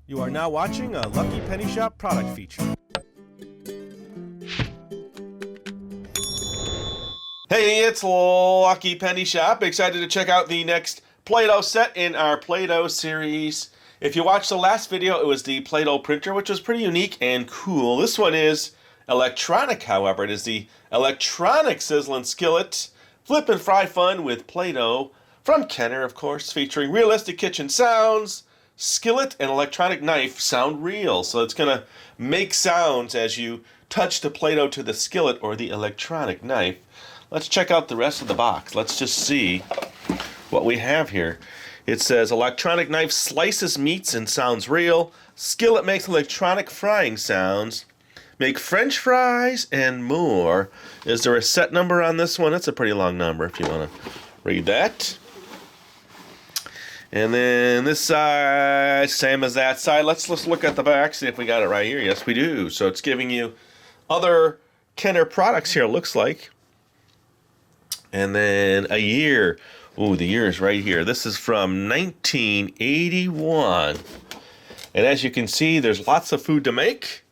You are now watching a Lucky Penny Shop product feature. Hey, it's Lucky Penny Shop. Excited to check out the next Play-Doh set in our Play-Doh series. If you watched the last video, it was the Play-Doh printer, which was pretty unique and cool. This one is electronic, however. It is the electronic Sizzlin Skillet Flip and Fry Fun with Play-Doh from Kenner, of course, featuring realistic kitchen sounds. Skillet and electronic knife sound real, so it's going to make sounds as you touch the Play-Doh to the skillet or the electronic knife. Let's check out the rest of the box. Let's just see what we have here. It says electronic knife slices meats and sounds real. Skillet makes electronic frying sounds. Make French fries and more. Is there a set number on this one? It's a pretty long number if you want to read that. And then this side, same as that side. Let's look at the back, see if we got it right here. Yes, we do. So it's giving you other Kenner products here, it looks like. And then a year. Ooh, the year is right here. This is from 1981. And as you can see, there's lots of food to make.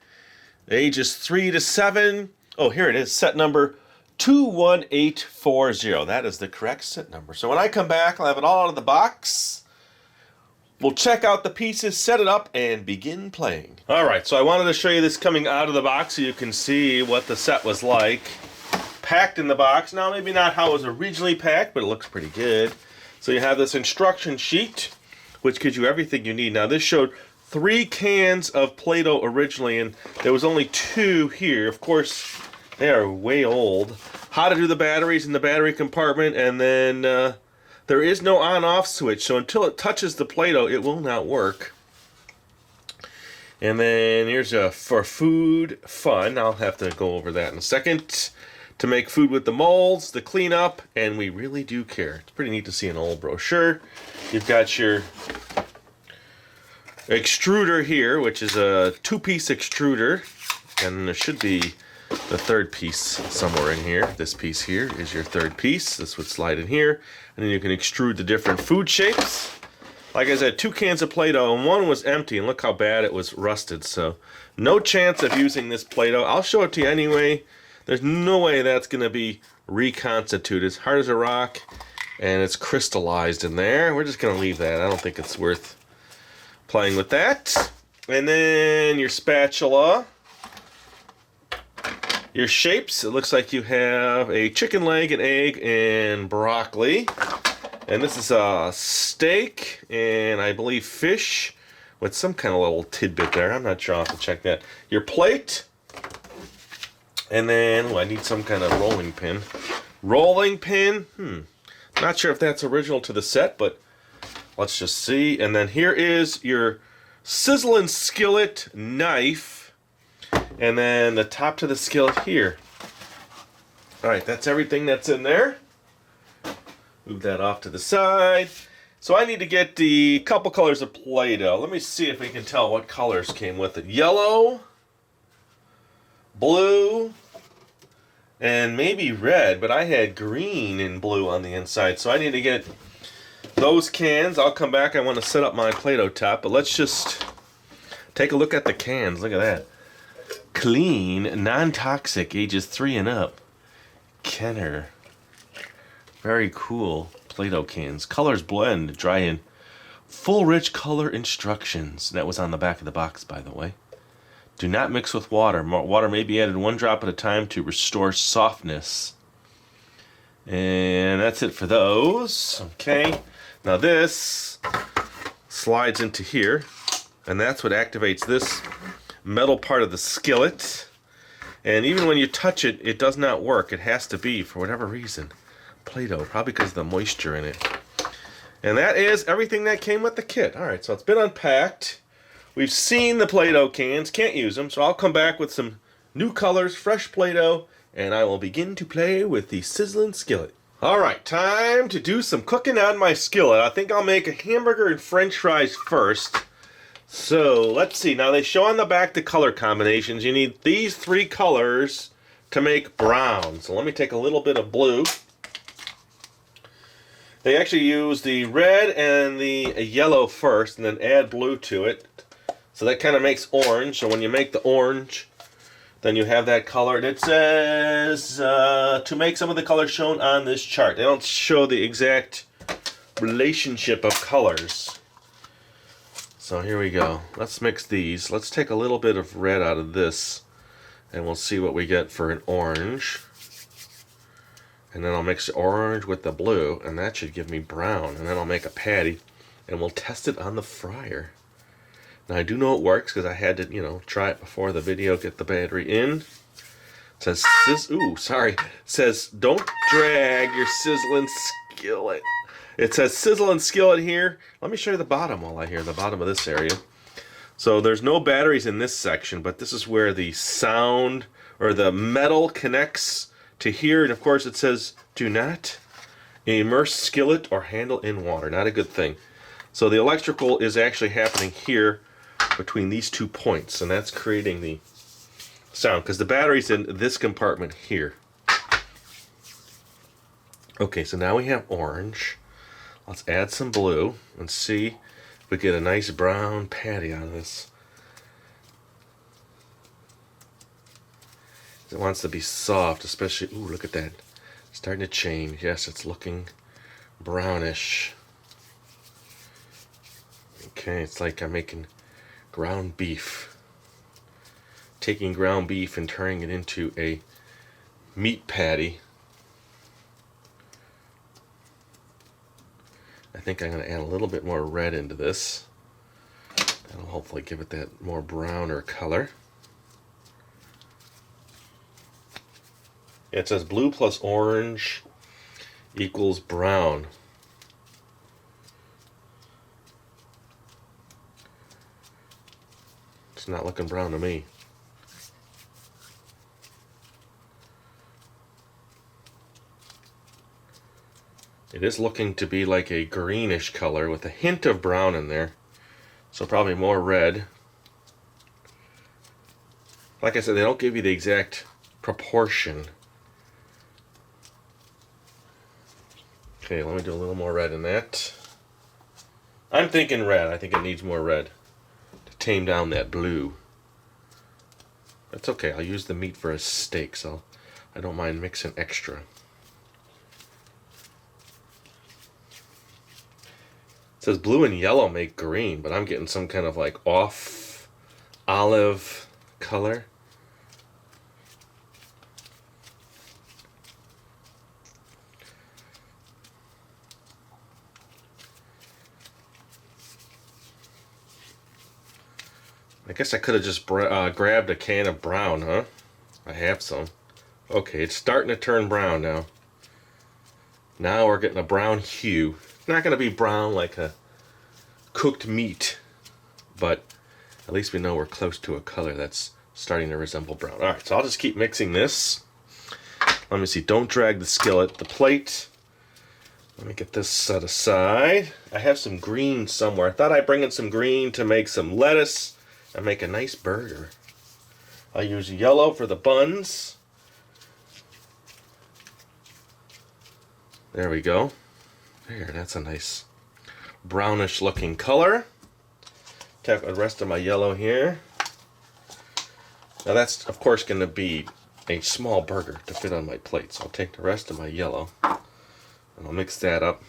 Ages 3 to 7. Oh, here it is, set number 21840. That is the correct set number. So when I come back, I'll have it all out of the box. We'll check out the pieces, set it up, and begin playing. All right, so I wanted to show you this coming out of the box so you can see what the set was like. Packed in the box. Now, maybe not how it was originally packed, but it looks pretty good. So you have this instruction sheet, which gives you everything you need. Now, this showed 3 cans of Play-Doh originally, and there was only 2 here. Of course, they are way old. How to do the batteries in the battery compartment, and then there is no on-off switch, so until it touches the Play-Doh, it will not work. And then here's for food fun. I'll have to go over that in a second. To make food with the molds, the cleanup, and we really do care. It's pretty neat to see an old brochure. You've got your extruder here, which is a 2-piece extruder, and there should be the 3rd piece somewhere in here. This piece here is your 3rd piece. This would slide in here, and then you can extrude the different food shapes. Like I said, 2 cans of Play-Doh, and one was empty, and look how bad it was rusted. So no chance of using this Play-Doh. I'll show it to you anyway. There's no way that's going to be reconstituted. It's hard as a rock, and it's crystallized in there. We're just going to leave that. I don't think it's worth playing with that. And then your spatula. Your shapes, it looks like you have a chicken leg, an egg, and broccoli. And this is a steak and I believe fish with some kind of little tidbit there. I'm not sure, I'll have to check that. Your plate. And then, I need some kind of rolling pin. Rolling pin, not sure if that's original to the set, but let's just see. And then here is your Sizzlin Skillet knife. And then the top to the skillet here. Alright, that's everything that's in there. Move that off to the side. So I need to get the couple colors of Play-Doh. Let me see if we can tell what colors came with it. Yellow, blue, and maybe red, but I had green and blue on the inside. So I need to get those cans. I'll come back. I want to set up my Play-Doh top, but let's just take a look at the cans. Look at that. Clean, non-toxic, ages 3 and up. Kenner. Very cool. Play-Doh cans. Colors blend, dry in. Full rich color instructions. That was on the back of the box, by the way. Do not mix with water. Water may be added 1 drop at a time to restore softness. And that's it for those. Okay. Now this slides into here, and that's what activates this metal part of the skillet. And even when you touch it, it does not work. It has to be, for whatever reason, Play-Doh, probably because of the moisture in it. And that is everything that came with the kit. Alright, so it's been unpacked. We've seen the Play-Doh cans, can't use them, so I'll come back with some new colors, fresh Play-Doh, and I will begin to play with the Sizzlin Skillet. Alright, time to do some cooking on my skillet. I think I'll make a hamburger and french fries first. So, let's see. Now, they show on the back the color combinations. You need these 3 colors to make brown. So, let me take a little bit of blue. They actually use the red and the yellow first and then add blue to it. So that kind of makes orange. So when you make the orange, then you have that color. And it says to make some of the colors shown on this chart. They don't show the exact relationship of colors. So here we go. Let's mix these. Let's take a little bit of red out of this, and we'll see what we get for an orange. And then I'll mix the orange with the blue, and that should give me brown. And then I'll make a patty, and we'll test it on the fryer. Now I do know it works because I had to, you know, try it before the video, get the battery in. It says, it says, don't drag your Sizzlin Skillet. It says Sizzlin Skillet here. Let me show you the bottom while I hear the bottom of this area. So there's no batteries in this section, but this is where the sound or the metal connects to here. And of course it says, do not immerse skillet or handle in water. Not a good thing. So the electrical is actually happening here between these 2 points, and that's creating the sound because the battery's in this compartment here. Okay, so now we have orange. Let's add some blue and see if we get a nice brown patty out of this. It wants to be soft, especially, ooh, look at that. It's starting to change. Yes, it's looking brownish. Okay, it's like I'm making ground beef. Taking ground beef and turning it into a meat patty. I think I'm going to add a little bit more red into this. That'll hopefully give it that more browner color. It says blue plus orange equals brown. It's not looking brown to me. It is looking to be like a greenish color with a hint of brown in there. So probably more red. Like I said, they don't give you the exact proportion. Okay, let me do a little more red in that. I'm thinking red. I think it needs more red to tame down that blue. That's okay. I'll use the meat for a steak, so I don't mind mixing extra. It says blue and yellow make green, but I'm getting some kind of like off olive color. I guess I could have just grabbed a can of brown, huh? I have some. Okay, it's starting to turn brown now. Now we're getting a brown hue. It's not going to be brown like a cooked meat, but at least we know we're close to a color that's starting to resemble brown. Alright, so I'll just keep mixing this. Let me see. Don't drag the skillet. The plate. Let me get this set aside. I have some green somewhere. I thought I'd bring in some green to make some lettuce and make a nice burger. I'll use yellow for the buns. There we go. There, that's a nice brownish looking color. Take the rest of my yellow here. Now that's of course going to be a small burger to fit on my plate. So I'll take the rest of my yellow and I'll mix that up.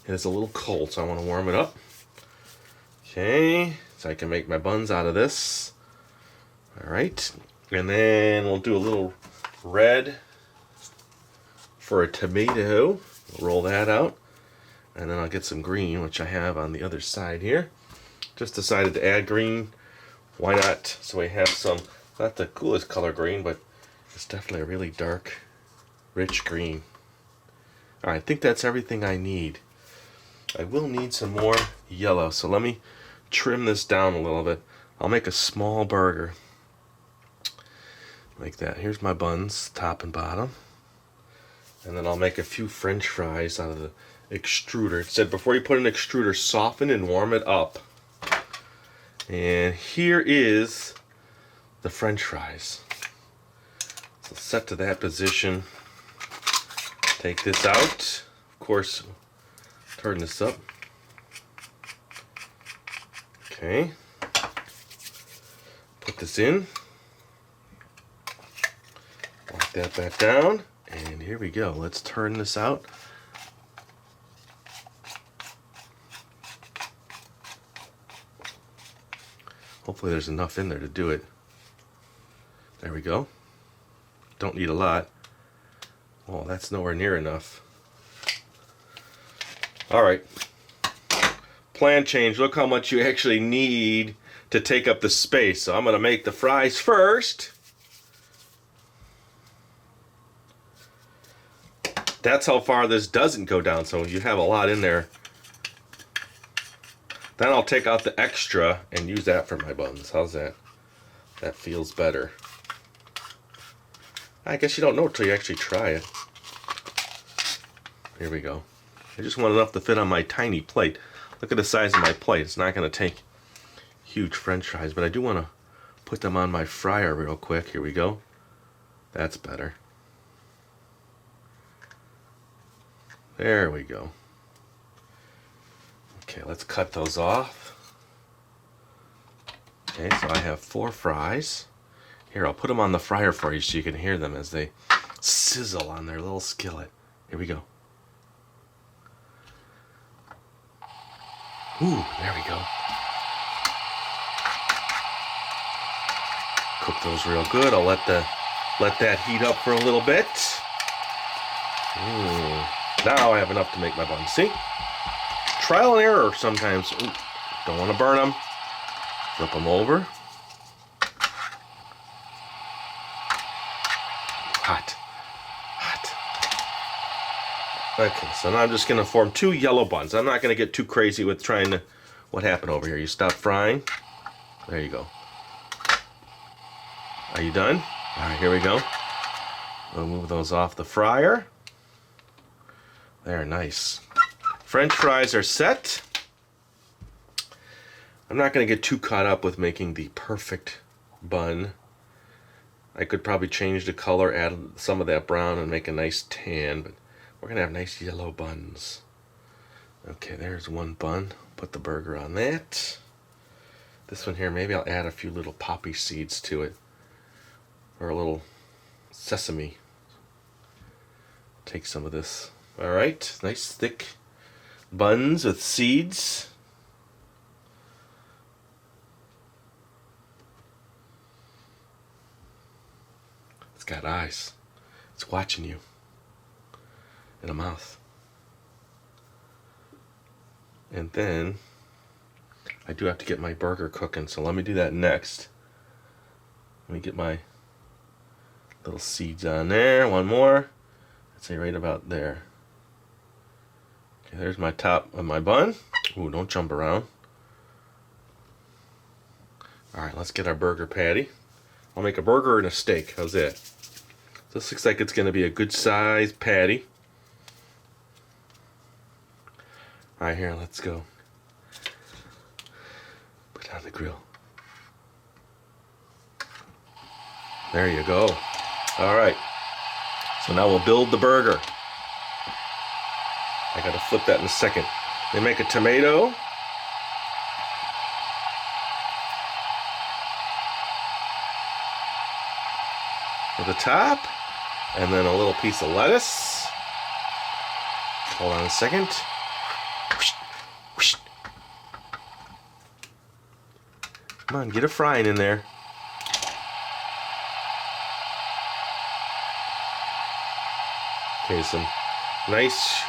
It's a little cold, so I want to warm it up. Okay, so I can make my buns out of this. Alright, and then we'll do a little red for a tomato. We'll roll that out. And then I'll get some green, which I have on the other side here. Just decided to add green. Why not? So we have some, not the coolest color green, but it's definitely a really dark, rich green. Alright, I think that's everything I need. I will need some more yellow, so let me trim this down a little bit. I'll make a small burger. Like that. Here's my buns, top and bottom. And then I'll make a few French fries out of the extruder. It said before you put an extruder, soften and warm it up. And here is the French fries. So set to that position. Take this out. Of course, turn this up. Okay, put this in. Lock that back down. And here we go. Let's turn this out. Hopefully there's enough in there to do it. There we go. Don't need a lot. Oh, that's nowhere near enough. Alright. Plan change. Look how much you actually need to take up the space. So I'm going to make the fries first. That's how far this doesn't go down, so you have a lot in there. Then I'll take out the extra and use that for my buns. How's that? That feels better. I guess you don't know until you actually try it. Here we go. I just want enough to fit on my tiny plate. Look at the size of my plate. It's not going to take huge French fries, but I do want to put them on my fryer real quick. Here we go. That's better. There we go. Okay, let's cut those off. Okay, so I have 4 fries. Here, I'll put them on the fryer for you so you can hear them as they sizzle on their little skillet. Here we go. Ooh, there we go. Cook those real good. I'll let that heat up for a little bit. Now I have enough to make my buns. See? Trial and error sometimes. Ooh, don't want to burn them. Flip them over. Hot. Hot. Okay, so now I'm just going to form 2 yellow buns. I'm not going to get too crazy with trying to... What happened over here? You stop frying. There you go. Are you done? All right, here we go. We'll move those off the fryer. There, nice. French fries are set. I'm not going to get too caught up with making the perfect bun. I could probably change the color, add some of that brown and make a nice tan, but we're going to have nice yellow buns. Okay, there's one bun. Put the burger on that. This one here, maybe I'll add a few little poppy seeds to it. Or a little sesame. Take some of this. Alright, nice thick buns with seeds. It's got eyes. It's watching you. And a mouth. And then I do have to get my burger cooking, so let me do that next. Let me get my little seeds on there. One more. I'd say right about there. Okay, there's my top of my bun. Ooh, don't jump around. Alright, let's get our burger patty. I'll make a burger and a steak. How's that? This looks like it's going to be a good sized patty. Alright, here, let's go. Put it on the grill. There you go. Alright. So now we'll build the burger. I gotta flip that in a second. They make a tomato. For the top. And then a little piece of lettuce. Hold on a second. Come on, get a frying in there. Okay, some nice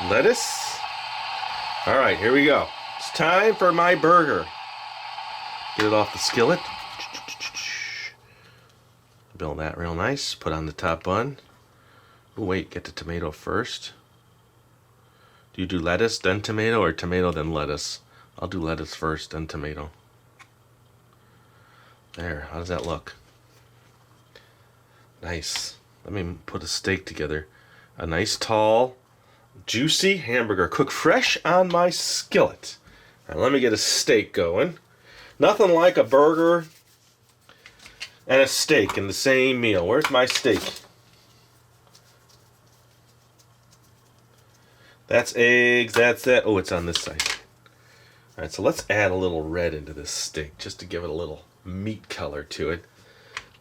lettuce. All right, here we go. It's time for my burger. Get it off the skillet. Build that real nice. Put on the top bun. Oh, wait, get the tomato first. Do you do lettuce, then tomato, or tomato, then lettuce? I'll do lettuce first, then tomato. There, how does that look? Nice. Let me put a steak together. A nice, tall, juicy hamburger cooked fresh on my skillet. All right, let me get a steak going. Nothing like a burger and a steak in the same meal. Where's my steak? That's eggs, that's that. Oh, it's on this side. All right, so let's add a little red into this steak just to give it a little meat color to it.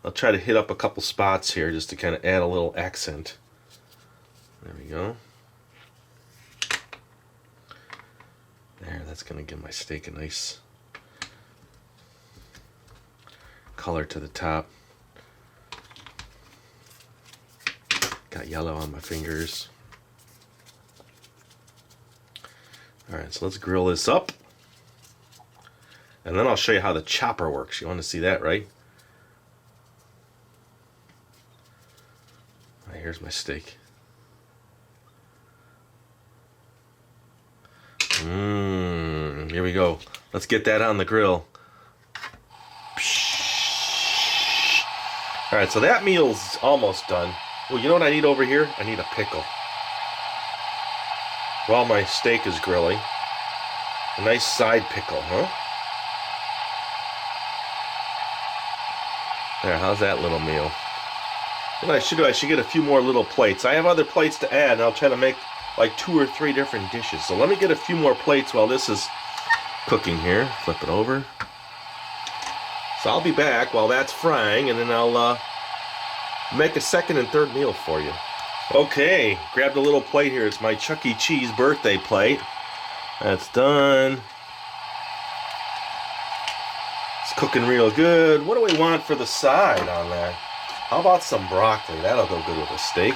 I'll try to hit up a couple spots here just to kind of add a little accent. There we go. There, that's going to give my steak a nice color to the top. Got yellow on my fingers. Alright, so let's grill this up. And then I'll show you how the chopper works. You want to see that, right? Alright, here's my steak. Here we go. Let's get that on the grill. Alright, so that meal's almost done. Well, you know what I need over here? I need a pickle. While my steak is grilling. A nice side pickle, huh? There, how's that little meal? What I should do, I should get a few more little plates. I have other plates to add, and I'll try to make like 2 or 3 different dishes. So let me get a few more plates while this is cooking here. Flip it over. So I'll be back while that's frying, and then I'll make a second and third meal for you. Okay, grabbed a little plate here. It's my Chuck E. Cheese birthday plate. That's done. It's cooking real good. What do we want for the side on that? How about some broccoli? That'll go good with a steak.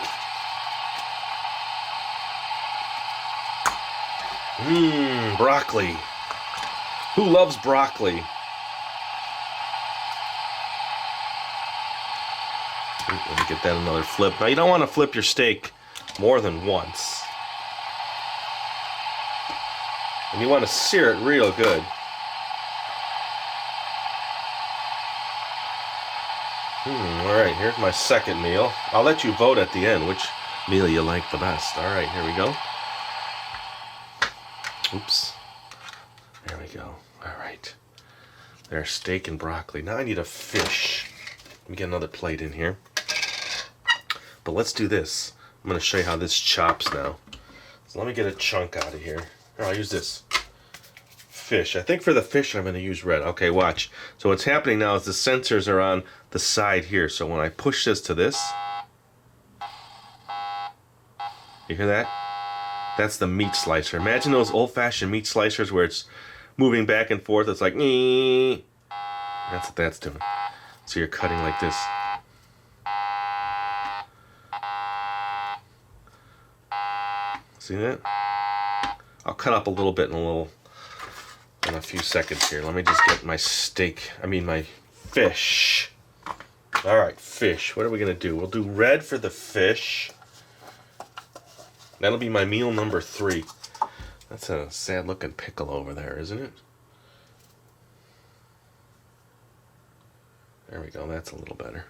Broccoli. Who loves broccoli? Let me get that another flip. Now, you don't want to flip your steak more than once. And you want to sear it real good. Alright, here's my second meal. I'll let you vote at the end which meal you like the best. Alright, here we go. Oops. There we go. Alright. There's steak and broccoli. Now I need a fish. Let me get another plate in here. But let's do this. I'm going to show you how this chops now. So let me get a chunk out of here. Here, I'll use this. Fish. I think for the fish I'm going to use red. Okay, watch. So what's happening now is the sensors are on the side here. So when I push this to this, you hear that? That's the meat slicer. Imagine those old-fashioned meat slicers where it's moving back and forth. It's like, that's what that's doing. So you're cutting like this. See that? I'll cut up a little bit in a few seconds here. Let me just get my my fish. Alright, fish. What are we going to do? We'll do red for the fish. That'll be my meal number 3. That's a sad looking pickle over there, isn't it? There we go, that's a little better.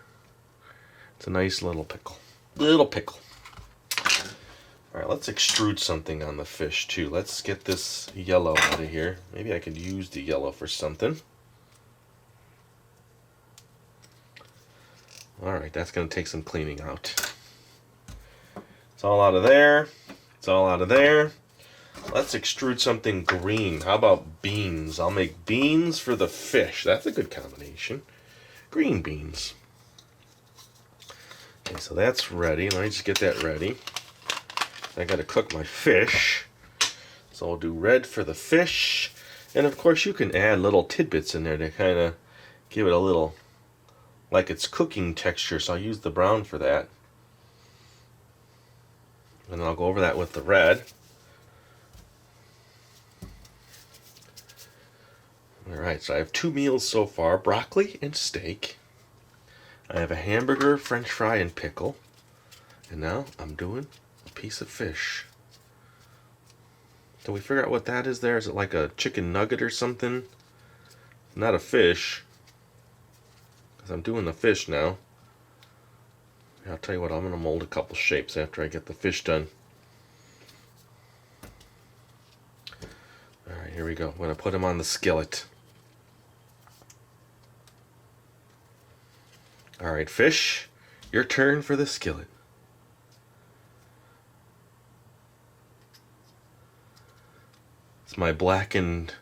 It's a nice little pickle. Little pickle. Alright, let's extrude something on the fish too. Let's get this yellow out of here. Maybe I could use the yellow for something. Alright, that's going to take some cleaning out. It's all out of there. It's all out of there. Let's extrude something green. How about beans? I'll make beans for the fish. That's a good combination. Green beans. Okay, so that's ready. Let me just get that ready. I got to cook my fish. So I'll do red for the fish. And of course you can add little tidbits in there to kind of give it a little, like it's cooking texture. So I'll use the brown for that. And then I'll go over that with the red. Alright, so I have 2 meals so far, broccoli and steak. I have a hamburger, french fry, and pickle. And now I'm doing a piece of fish. Did we figure out what that is there? Is it like a chicken nugget or something? Not a fish. Because I'm doing the fish now. I'll tell you what, I'm going to mold a couple shapes after I get the fish done. Alright, here we go. I'm going to put them on the skillet. Alright, fish, your turn for the skillet. It's my blackened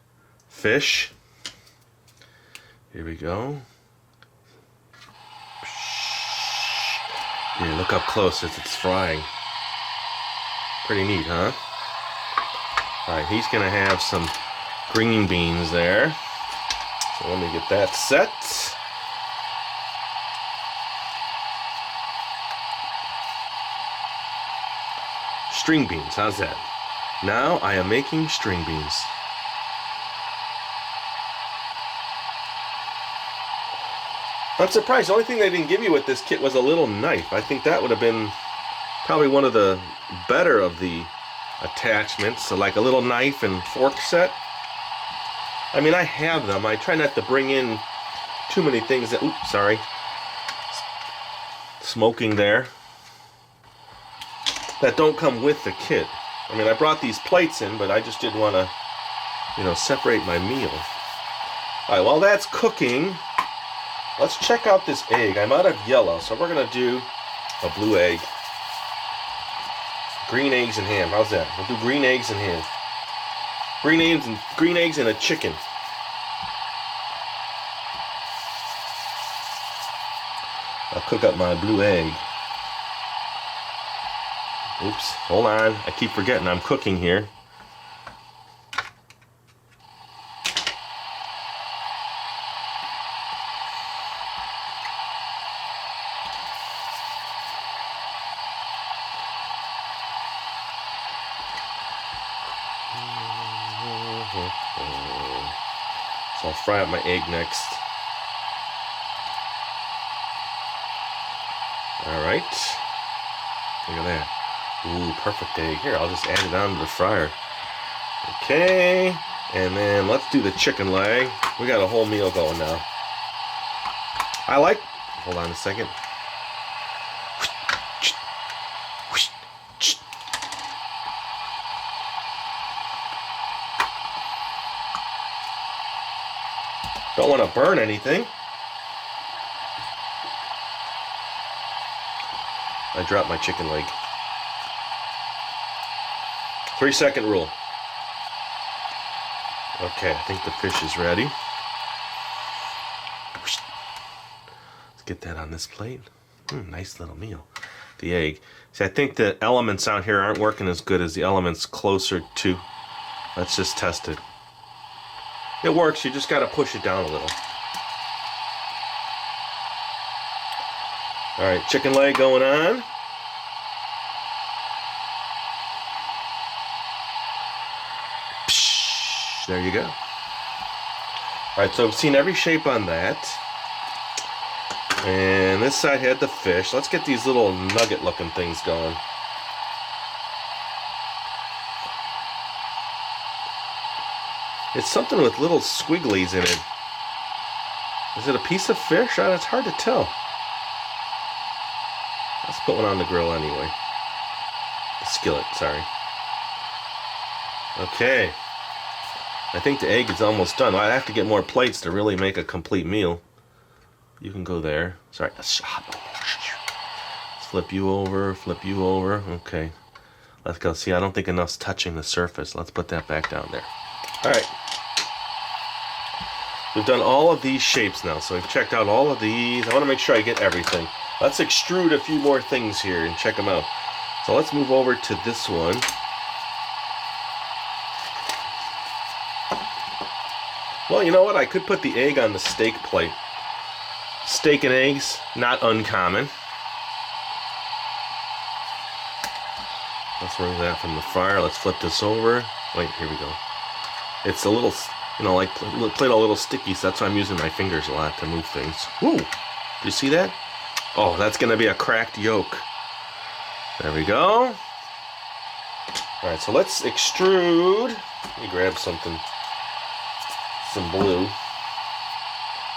fish. Here we go. Here, look up close as it's frying. Pretty neat, huh? Alright, he's gonna have some green beans there. So let me get that set. String beans, how's that? Now I am making string beans. I'm surprised. The only thing they didn't give you with this kit was a little knife. I think that would have been probably one of the better of the attachments. So like a little knife and fork set. I mean, I have them. I try not to bring in too many things that... Oops, sorry. Smoking there. That don't come with the kit. I mean, I brought these plates in, but I just didn't want to, you know, separate my meal. All right, while that's cooking... Let's check out this egg. I'm out of yellow, so we're going to do a blue egg. Green eggs and ham. How's that? We'll do green eggs and ham. Green eggs and a chicken. I'll cook up my blue egg. Oops, hold on. I keep forgetting I'm cooking here. So I'll fry up my egg next. Alright. Look at that. Ooh, perfect egg. Here, I'll just add it onto the fryer. Okay. And then let's do the chicken leg. We got a whole meal going now. I like... Hold on a second. Don't want to burn anything. I dropped my chicken leg. 3-second rule. Okay, I think the fish is ready. Let's get that on this plate. Nice little meal. The egg. See, I think the elements out here aren't working as good as the elements closer to... Let's just test it. It works, you just got to push it down a little. Alright, chicken leg going on. Psh, there you go. Alright, so I've seen every shape on that. And this side had the fish. Let's get these little nugget looking things going. It's something with little squigglies in it. Is it a piece of fish? It's hard to tell. Let's put one on the grill anyway. The skillet, sorry. Okay. I think the egg is almost done. I have to get more plates to really make a complete meal. You can go there. Sorry. Let's flip you over, flip you over. Okay. Let's go. See, I don't think enough's touching the surface. Let's put that back down there. Alright. We've done all of these shapes now, so we've checked out all of these. I want to make sure I get everything. Let's extrude a few more things here and check them out. So let's move over to this one. Well, you know what? I could put the egg on the steak plate. Steak and eggs, not uncommon. Let's remove that from the fryer. Let's flip this over. Wait, here we go. It's a little, you know, like Play-Doh a little sticky, so that's why I'm using my fingers a lot to move things. Woo! Do you see that? Oh, that's going to be a cracked yolk. There we go. Alright, so let's extrude. Let me grab something. Some blue.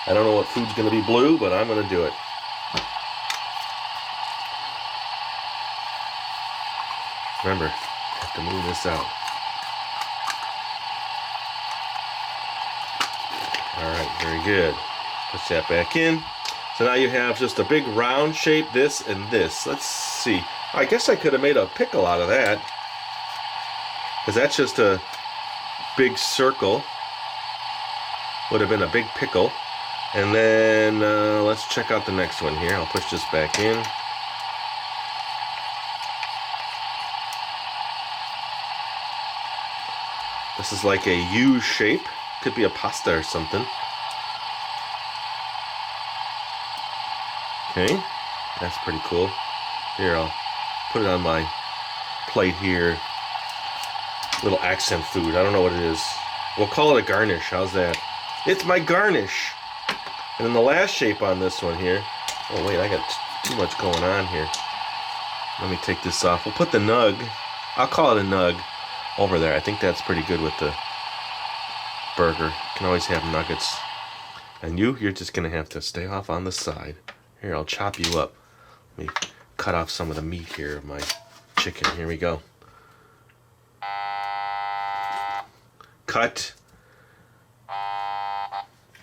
I don't know what food's going to be blue, but I'm going to do it. Remember, I have to move this out. Alright, very good. Push that back in. So now you have just a big round shape, this and this. Let's see. I guess I could have made a pickle out of that. Because that's just a big circle. Would have been a big pickle. And then let's check out the next one here. I'll push this back in. This is like a U shape. Could be a pasta or something. Okay, that's pretty cool. Here, I'll put it on my plate here. Little accent food. I don't know what it is. We'll call it a garnish. How's that? It's my garnish. And then the last shape on this one here. Oh wait, I got too much going on here. Let me take this off. We'll put the nug. I'll call it a nug over there. I think that's pretty good with the burger. You can always have nuggets. And you're just gonna have to stay off on the side. Here, I'll chop you up. Let me cut off some of the meat here of my chicken. Here we go. Cut.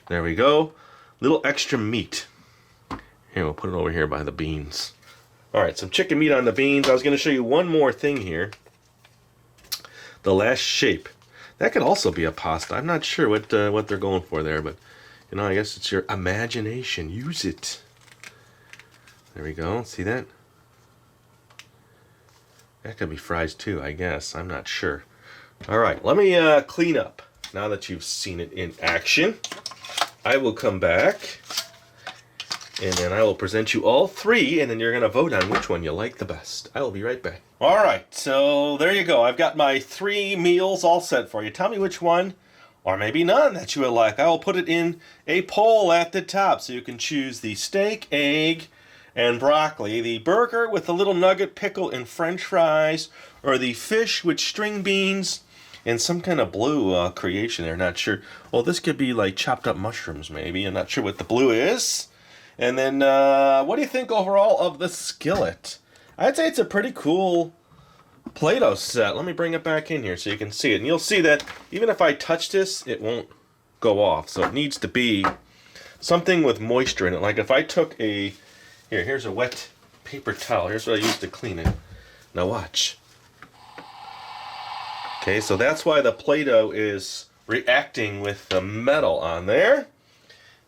There we go. Little extra meat. Here, we'll put it over here by the beans. Alright, some chicken meat on the beans. I was going to show you one more thing here. The last shape. That could also be a pasta. I'm not sure what they're going for there, but you know, I guess it's your imagination. Use it. There we go. See that? That could be fries too, I guess. I'm not sure. Alright, let me clean up. Now that you've seen it in action, I will come back and then I will present you all three, and then you're going to vote on which one you like the best. I will be right back. Alright, so there you go. I've got my 3 meals all set for you. Tell me which one, or maybe none, that you would like. I will put it in a poll at the top, so you can choose the steak, egg, and broccoli, the burger with a little nugget, pickle, and french fries, or the fish with string beans and some kind of blue creation there. Not sure. Well, this could be like chopped up mushrooms, maybe. I'm not sure what the blue is. And then, what do you think overall of the skillet? I'd say it's a pretty cool Play-Doh set. Let me bring it back in here so you can see it. And you'll see that even if I touch this, it won't go off. So it needs to be something with moisture in it. Like if I took a... Here's a wet paper towel. Here's what I used to clean it. Now watch. Okay, so that's why the Play-Doh is reacting with the metal on there.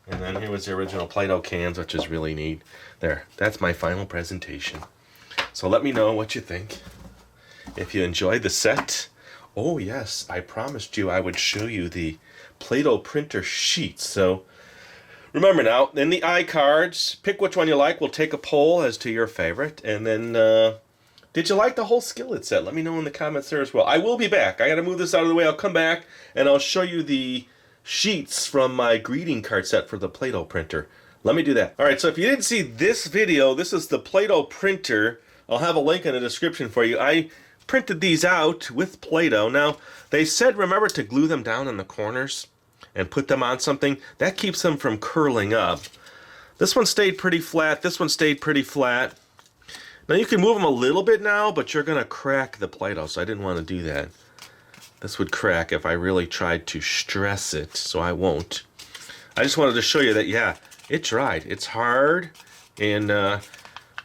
And then here was the original Play-Doh cans, which is really neat. There, that's my final presentation. So let me know what you think. If you enjoyed the set. Oh yes, I promised you I would show you the Play-Doh printer sheets. So remember now, in the iCards, pick which one you like. We'll take a poll as to your favorite. And then, did you like the whole skillet set? Let me know in the comments there as well. I will be back. I got to move this out of the way. I'll come back and I'll show you the sheets from my greeting card set for the Play-Doh printer. Let me do that. Alright, so if you didn't see this video, this is the Play-Doh printer. I'll have a link in the description for you. I printed these out with Play-Doh. Now, they said remember to glue them down in the corners and put them on something. That keeps them from curling up. This one stayed pretty flat. This one stayed pretty flat. Now you can move them a little bit now, but you're going to crack the Play-Doh, so I didn't want to do that. This would crack if I really tried to stress it, so I won't. I just wanted to show you that, yeah, it dried. It's hard and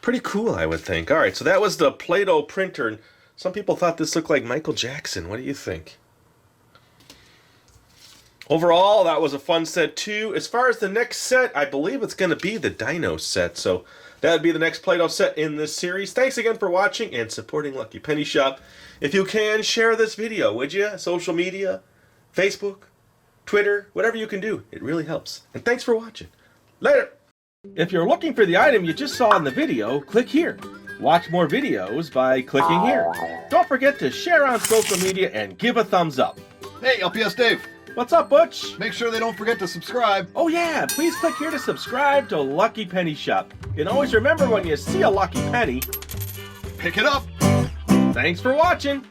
pretty cool, I would think. All right, so that was the Play-Doh printer. Some people thought this looked like Michael Jackson. What do you think? Overall, that was a fun set too. As far as the next set, I believe it's going to be the Dino set. So that would be the next Play-Doh set in this series. Thanks again for watching and supporting Lucky Penny Shop. If you can, share this video, would you? Social media, Facebook, Twitter, whatever you can do. It really helps. And thanks for watching. Later! If you're looking for the item you just saw in the video, click here. Watch more videos by clicking here. Don't forget to share on social media and give a thumbs up. Hey, LPS-Dave. What's up, Butch? Make sure they don't forget to subscribe. Oh yeah, please click here to subscribe to Lucky Penny Shop. And always remember, when you see a lucky penny, Pick it up. thanks for watching.